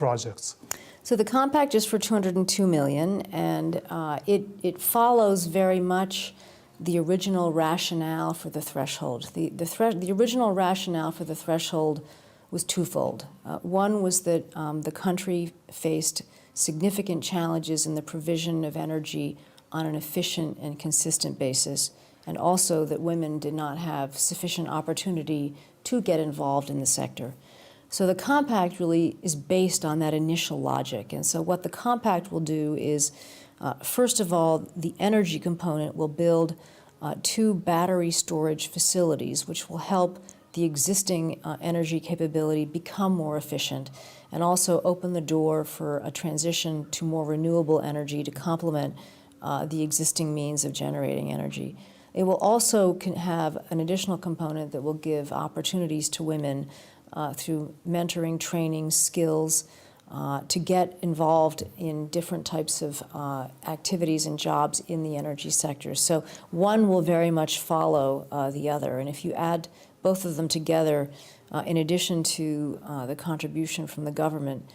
projects? So the compact is for $202 million, and it follows very much the original rationale for the threshold. The original rationale for the threshold was twofold. One was that the country faced significant challenges in the provision of energy on an efficient and consistent basis, and also that women did not have sufficient opportunity to get involved in the sector. So the compact really is based on that initial logic. And so what the compact will do is, first of all, the energy component will build 2 battery storage facilities, which will help the existing energy capability become more efficient and also open the door for a transition to more renewable energy to complement the existing means of generating energy. It will also have an additional component that will give opportunities to women through mentoring, training, skills, to get involved in different types of activities and jobs in the energy sector. So one will very much follow the other. And if you add both of them together, in addition to the contribution from the government,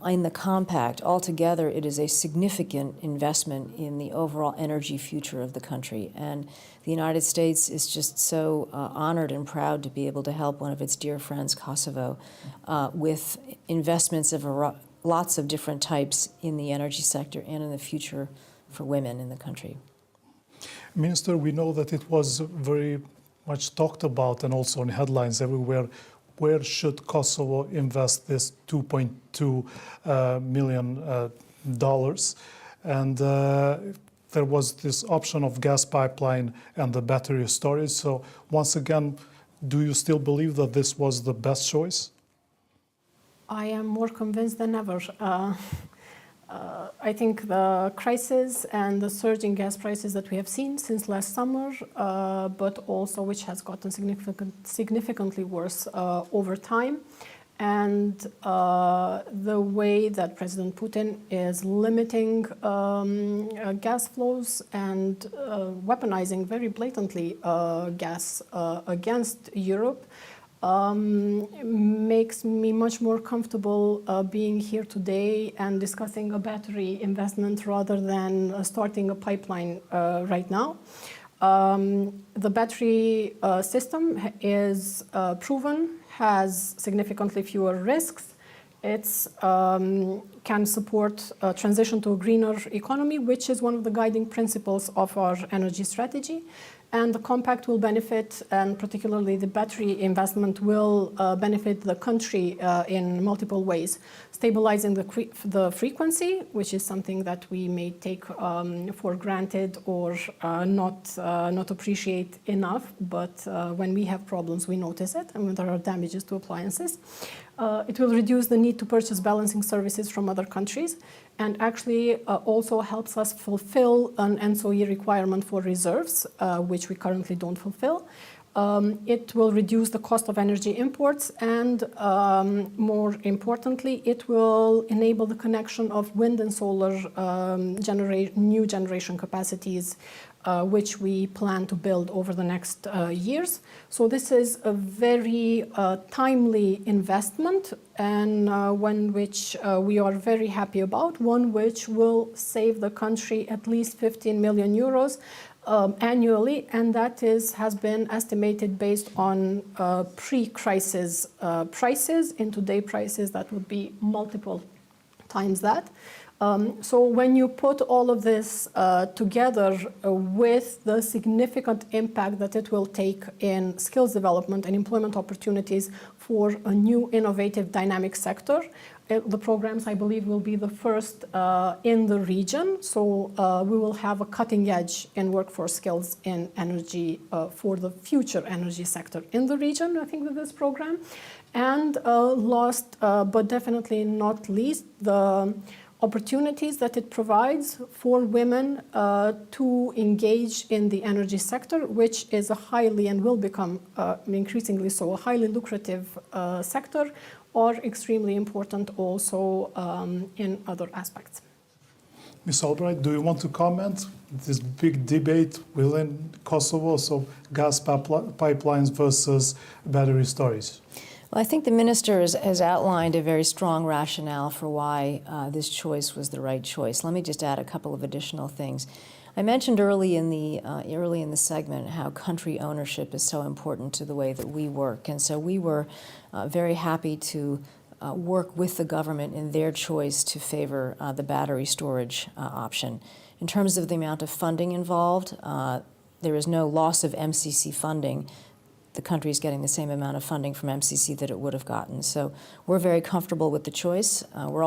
in the compact, altogether it is a significant investment in the overall energy future of the country. And the United States is just so honored and proud to be able to help one of its dear friends, Kosovo, with investments of lots of different types in the energy sector and in the future for women in the country. Minister, we know that it was very much talked about and also in headlines everywhere. Where should Kosovo invest this $2.2 million? And there was this option of gas pipeline and the battery storage. So once again, do you still believe that this was the best choice? I am more convinced than ever. I think the crisis and the surge in gas prices that we have seen since last summer, but also which has gotten significantly worse over time, and the way that President Putin is limiting gas flows and weaponizing very blatantly gas against Europe, makes me much more comfortable being here today and discussing a battery investment rather than starting a pipeline right now. The battery system is proven, has significantly fewer risks. It can support a transition to a greener economy, which is one of the guiding principles of our energy strategy. And the compact will benefit, and particularly the battery investment will benefit the country in multiple ways. Stabilizing the frequency, which is something that we may take for granted or not appreciate enough, but when we have problems, we notice it, and when there are damages to appliances. It will reduce the need to purchase balancing services from other countries, and actually also helps us fulfill an NSOE requirement for reserves, which we currently don't fulfill. It will reduce the cost of energy imports, and more importantly, it will enable the connection of wind and solar new generation capacities, which we plan to build over the next years. So this is a very timely investment, and one which we are very happy about, one which will save the country at least 15 million euros annually, and that has been estimated based on pre-crisis prices. In today's prices, that would be multiple times that. So when you put all of this together with the significant impact that it will take in skills development and employment opportunities for a new, innovative, dynamic sector, the programs, I believe, will be the first in the region. So we will have a cutting edge in workforce skills in energy for the future energy sector in the region, I think, with this program. And last but definitely not least, the opportunities that it provides for women to engage in the energy sector, which is a highly, and will become increasingly so, a highly lucrative sector, are extremely important also in other aspects. Ms. Albright, do you want to comment this big debate within Kosovo, so gas pipelines versus battery storage? Well, I think the minister has outlined a very strong rationale for why this choice was the right choice. Let me just add a couple of additional things. I mentioned early in the segment how country ownership is so important to the way that we work, and so we were very happy to work with the government in their choice to favor the battery storage option. In terms of the amount of funding involved, there is no loss of MCC funding. The country is getting the same amount of funding from MCC that it would have gotten. So we're very comfortable with the choice. We're